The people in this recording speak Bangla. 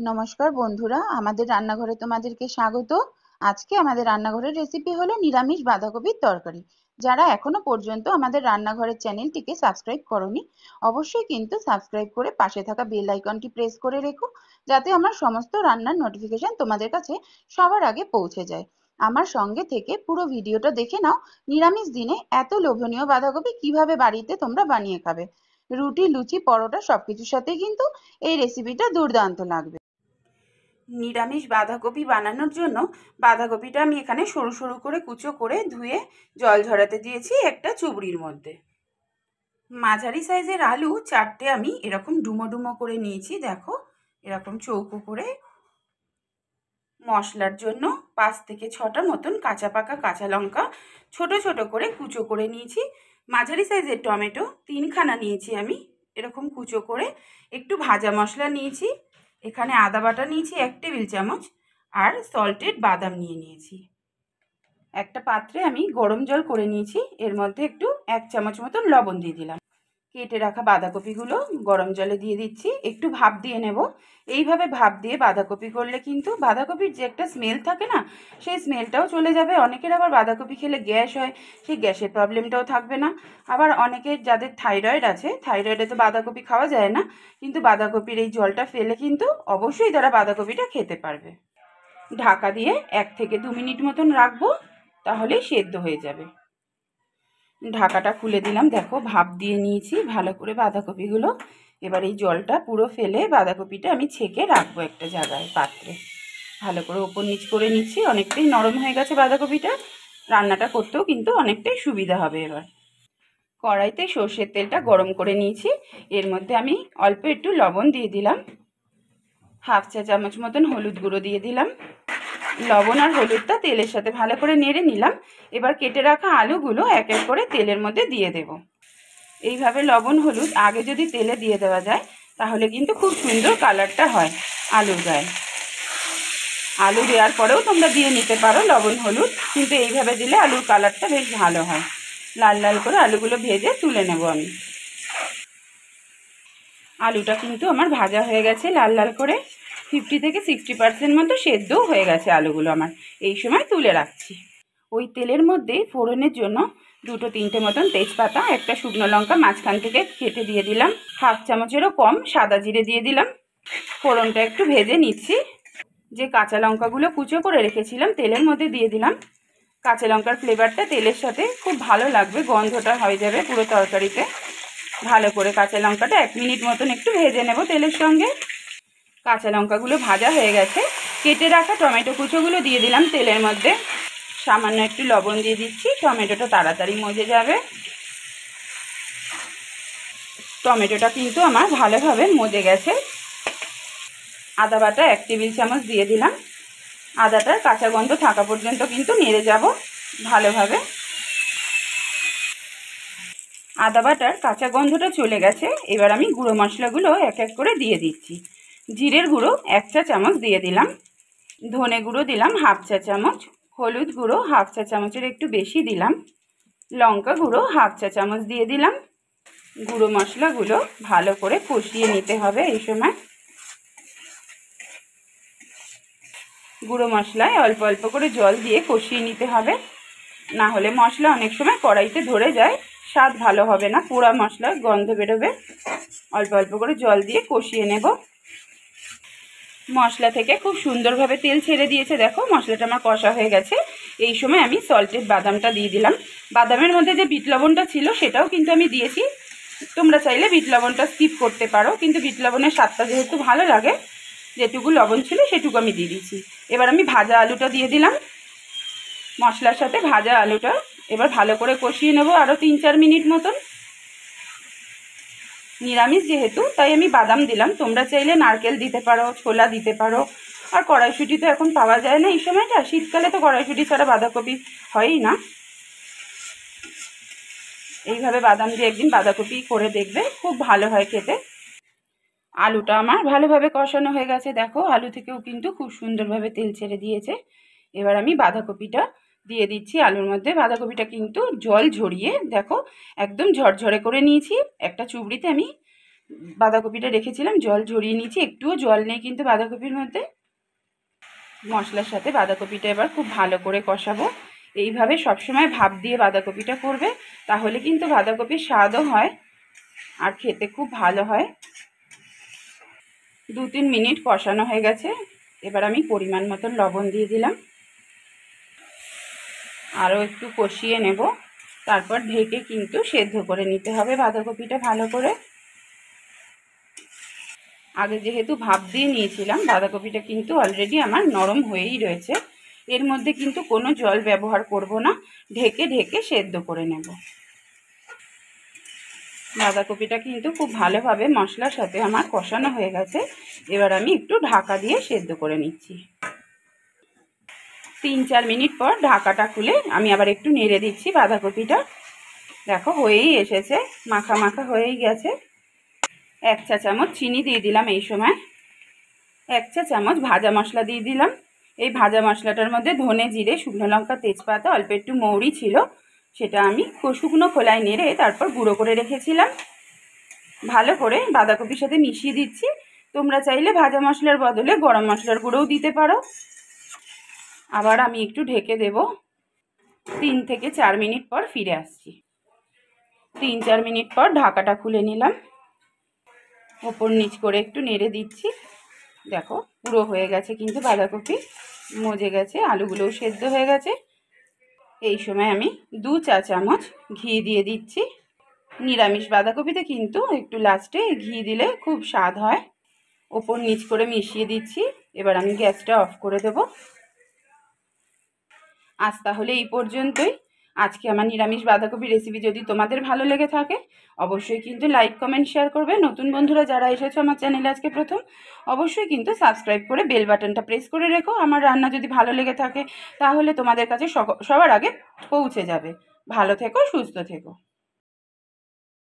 নমস্কার বন্ধুরা, আমাদের রান্নাঘরে তোমাদেরকে স্বাগত। আজকে আমাদের রান্নাঘরের রেসিপি হলো নিরামিষ বাঁধাকপির তরকারি। যারা এখনো পর্যন্ত আমাদের রান্নাঘরের চ্যানেলটিকে সাবস্ক্রাইব করোনি, অবশ্যই কিন্তু সাবস্ক্রাইব করে পাশে থাকা বেল আইকনটি প্রেস করে রেখো, যাতে আমার সমস্ত রান্নার নোটিফিকেশন তোমাদের কাছে সবার আগে পৌঁছে যায়। আমার সঙ্গে থেকে পুরো ভিডিওটা দেখে নাও, নিরামিষ দিনে এত লোভনীয় বাঁধাকপি কিভাবে বাড়িতে তোমরা বানিয়ে খাবে। রুটি, লুচি, পরোটা সবকিছুর সাথে কিন্তু এই রেসিপিটা দুর্দান্ত লাগবে। নিরামিষ বাঁধাকপি বানানোর জন্য বাঁধাকপিটা আমি এখানে সরু সরু করে কুচো করে ধুয়ে জল ঝরাতে দিয়েছি একটা চুবড়ির মধ্যে। মাঝারি সাইজের আলু 4টে আমি এরকম ডুমো ডুমো করে নিয়েছি, দেখো এরকম চৌকো করে। মশলার জন্য 5 থেকে 6টা মতন কাঁচা পাকা কাঁচা লঙ্কা ছোট ছোট করে কুচো করে নিয়েছি। মাঝারি সাইজের টমেটো 3খানা নিয়েছি আমি এরকম কুচো করে। একটু ভাজা মশলা নিয়েছি, এখানে আদা বাটা নিয়েছি 1 টেবিল চামচ, আর সল্টেড বাদাম নিয়েছি। একটা পাত্রে আমি গরম জল করে নিয়েছি, এর মধ্যে একটু 1 চামচ মতন লবণ দিয়ে দিলাম। কেটে রাখা বাঁধাকপিগুলো গরম জলে দিয়ে দিচ্ছি, একটু ভাপ দিয়ে নেব। এইভাবে ভাপ দিয়ে বাঁধাকপি করলে কিন্তু বাঁধাকপির যে একটা স্মেল থাকে না, সেই স্মেলটাও চলে যাবে। অনেকের আবার বাঁধাকপি খেলে গ্যাস হয়, সেই গ্যাসের প্রবলেমটাও থাকবে না। আবার অনেকের যাদের থাইরয়েড আছে, থাইরয়েডে তো বাঁধাকপি খাওয়া যায় না, কিন্তু বাঁধাকপির এই জলটা ফেলে কিন্তু অবশ্যই তারা বাঁধাকপিটা খেতে পারবে। ঢাকা দিয়ে 1 থেকে 2 মিনিট মতন রাখবো, তাহলেই সেদ্ধ হয়ে যাবে। ঢাকাটা খুলে দিলাম, দেখো ভাপ দিয়ে নিয়েছি ভালো করে বাঁধাকপিগুলো। এবার এই জলটা পুরো ফেলে বাঁধাকপিটা আমি ছেঁকে রাখবো একটা জায়গায় পাত্রে। ভালো করে ওপর নিচ করে নিচ্ছি, অনেকটাই নরম হয়ে গেছে বাঁধাকপিটা, রান্নাটা করতেও কিন্তু অনেকটাই সুবিধা হবে। এবার কড়াইতে সর্ষের তেলটা গরম করে নিয়েছি, এর মধ্যে আমি অল্প একটু লবণ দিয়ে দিলাম, 1/2 চা চামচ মতন হলুদ গুঁড়ো দিয়ে দিলাম। লবণ আর হলুদটা তেলের সাথে ভালো করে নেড়ে নিলাম। এবার কেটে রাখা আলুগুলো এক এক করে তেলের মধ্যে দিয়ে দেব। এইভাবে লবণ হলুদ আগে যদি তেলে দিয়ে দেওয়া যায়, তাহলে কিন্তু খুব সুন্দর কালারটা হয় আলুর গায়ে। আলু দেওয়ার পরেও তোমরা দিয়ে নিতে পারো লবণ হলুদ, কিন্তু এইভাবে দিলে আলুর কালারটা বেশ ভালো হয়। লাল লাল করে আলুগুলো ভেজে তুলে নেব আমি। আলুটা কিন্তু আমার ভাজা হয়ে গেছে লাল লাল করে, 50 থেকে 60% মতো সেদ্ধও হয়ে গেছে আলুগুলো আমার। এই সময় তুলে রাখছি। ওই তেলের মধ্যে ফোড়নের জন্য 2-3টে মতন তেজপাতা, একটা শুকনো লঙ্কা মাঝখান থেকে কেটে দিয়ে দিলাম, 1/2 চামচেরও কম সাদা জিরে দিয়ে দিলাম। ফোড়নটা একটু ভেজে নিচ্ছি। যে কাঁচা লঙ্কাগুলো কুচো করে রেখেছিলাম তেলের মধ্যে দিয়ে দিলাম। কাঁচা লঙ্কার ফ্লেভারটা তেলের সাথে খুব ভালো লাগবে, গন্ধটা হয়ে যাবে পুরো তরকারিতে। ভালো করে কাঁচা লঙ্কাটা 1 মিনিট মতন একটু ভেজে নেব তেলের সঙ্গে। কাঁচা লঙ্কাগুলো ভাজা হয়ে গেছে, কেটে রাখা টমেটো কুচোগুলো দিয়ে দিলাম তেলের মধ্যে। সামান্য একটু লবণ দিয়ে দিচ্ছি, টমেটোটা তাড়াতাড়ি মজে যাবে। টমেটোটা কিন্তু আমার ভালোভাবে মজে গেছে। আদা বাটা 1 টেবিল চামচ দিয়ে দিলাম। আদাটার কাঁচা গন্ধ থাকা পর্যন্ত কিন্তু নেড়ে যাব ভালোভাবে। আদা বাটার কাঁচা গন্ধটা চলে গেছে, এবার আমি গুঁড়ো মশলাগুলো এক এক করে দিয়ে দিচ্ছি। জিরের গুঁড়ো 1 চা চামচ দিয়ে দিলাম, ধনে গুঁড়ো দিলাম 1/2 চা চামচ, হলুদ গুঁড়ো 1/2 চা চামচের একটু বেশি দিলাম, লঙ্কা গুঁড়ো 1/2 চা চামচ দিয়ে দিলাম। গুঁড়ো মশলাগুলো ভালো করে কষিয়ে নিতে হবে। এই সময় গুঁড়ো মশলায় অল্প অল্প করে জল দিয়ে কষিয়ে নিতে হবে, না হলে মশলা অনেক সময় কড়াইতে ধরে যায়, স্বাদ ভালো হবে না, পোড়া মশলার গন্ধ বেরোবে। অল্প অল্প করে জল দিয়ে কষিয়ে নেব। মশলা থেকে খুব সুন্দরভাবে তেল ছেড়ে দিয়েছে, দেখো মশলাটা আমার কষা হয়ে গেছে। এই সময় আমি সল্টেড বাদামটা দিয়ে দিলাম। বাদামের মধ্যে যে বিট লবণটা ছিল সেটাও কিন্তু আমি দিয়েছি, তোমরা চাইলে বিট লবণটা স্কিপ করতে পারো, কিন্তু বিট লবণের স্বাদটা যেহেতু ভালো লাগে, যেটুকু লবণ ছিল সেটুকু আমি দিয়ে দিয়েছি। এবার আমি ভাজা আলুটা দিয়ে দিলাম মশলার সাথে। ভাজা আলুটা এবার ভালো করে কষিয়ে নেব আরও 3-4 মিনিট মতন। নিরামিষ যেহেতু তাই আমি বাদাম দিলাম, তোমরা চাইলে নারকেল দিতে পারো, ছোলা দিতে পারো। আর কড়াইশুঁটি তো এখন পাওয়া যায় না এই সময়টা, শীতকালে তো কড়াইশুঁটি ছাড়া বাঁধাকপি হয়ই না। এইভাবে বাদাম দিয়ে একদিন বাঁধাকপি করে দেখবে, খুব ভালো হয় খেতে। আলুটা আমার ভালোভাবে কষানো হয়ে গেছে, দেখো আলু থেকেও কিন্তু খুব সুন্দরভাবে তেল ছেড়ে দিয়েছে। এবার আমি বাঁধাকপিটা দিয়ে দিচ্ছি আলুর মধ্যে। বাঁধাকপিটা কিন্তু জল ঝরিয়ে দেখো একদম ঝরঝরে করে নিয়েছি। একটা চুবড়িতে আমি বাঁধাকপিটা রেখেছিলাম জল ঝরিয়ে নিয়েছি, একটুও জল নেই কিন্তু বাঁধাকপির মধ্যে। মশলার সাথে বাঁধাকপিটা এবার খুব ভালো করে কষাবো। এইভাবে সবসময় ভাপ দিয়ে বাঁধাকপিটা করবে, তাহলে কিন্তু বাঁধাকপির স্বাদও হয় আর খেতে খুব ভালো হয়। 2-3 মিনিট কষানো হয়ে গেছে, এবার আমি পরিমাণ মতন লবণ দিয়ে দিলাম, আরও একটু কষিয়ে নেব, তারপর ঢেকে কিন্তু সেদ্ধ করে নিতে হবে বাঁধাকপিটা ভালো করে। আগে যেহেতু ভাপ দিয়ে নিয়েছিলাম, বাঁধাকপিটা কিন্তু অলরেডি আমার নরম হয়েই রয়েছে, এর মধ্যে কিন্তু কোনো জল ব্যবহার করব না, ঢেকে ঢেকে সেদ্ধ করে নেব। বাঁধাকপিটা কিন্তু খুব ভালোভাবে মশলার সাথে আমার কষানো হয়ে গেছে, এবার আমি একটু ঢাকা দিয়ে সেদ্ধ করে নিচ্ছি। 3-4 মিনিট পর ঢাকাটা খুলে আমি আবার একটু নেড়ে দিচ্ছি বাঁধাকপিটা। দেখো হয়েই এসেছে, মাখা মাখা হয়েই গেছে। 1 চা চামচ চিনি দিয়ে দিলাম এই সময়, 1 চা চামচ ভাজা মশলা দিয়ে দিলাম। এই ভাজা মশলাটার মধ্যে ধনে, জিরে, শুকনো লঙ্কা, তেজপাতা, অল্প একটু মৌরি ছিল, সেটা আমি শুকনো খোলায় নেড়ে তারপর গুঁড়ো করে রেখেছিলাম। ভালো করে বাঁধাকপির সাথে মিশিয়ে দিচ্ছি। তোমরা চাইলে ভাজা মশলার বদলে গরম মশলার গুঁড়োও দিতে পারো। আবার আমি একটু ঢেকে দেব, 3 থেকে 4 মিনিট পর ফিরে আসছি। 3-4 মিনিট পর ঢাকাটা খুলে নিলাম, ওপর নিচ করে একটু নেড়ে দিচ্ছি। দেখো পুরো হয়ে গেছে কিন্তু বাঁধাকপি, মজে গেছে, আলুগুলোও সেদ্ধ হয়ে গেছে। এই সময় আমি 2 চা চামচ ঘি দিয়ে দিচ্ছি। নিরামিষ বাঁধাকপিতে কিন্তু একটু লাস্টে ঘি দিলে খুব স্বাদ হয়। ওপর নিচ করে মিশিয়ে দিচ্ছি, এবার আমি গ্যাসটা অফ করে দেব। আজ তাহলে এই পর্যন্তই। আজকে আমার নিরামিষ বাঁধাকপি রেসিপি যদি তোমাদের ভালো লেগে থাকে অবশ্যই কিন্তু লাইক, কমেন্ট, শেয়ার করবে। নতুন বন্ধুরা যারা এসেছো আমার চ্যানেলে আজকে প্রথম, অবশ্যই কিন্তু সাবস্ক্রাইব করে বেল বাটনটা প্রেস করে রেখো। আমার রান্না যদি ভালো লেগে থাকে তাহলে তোমাদের কাছে সবার আগে পৌঁছে যাবে। ভালো থেকো, সুস্থ থেকো।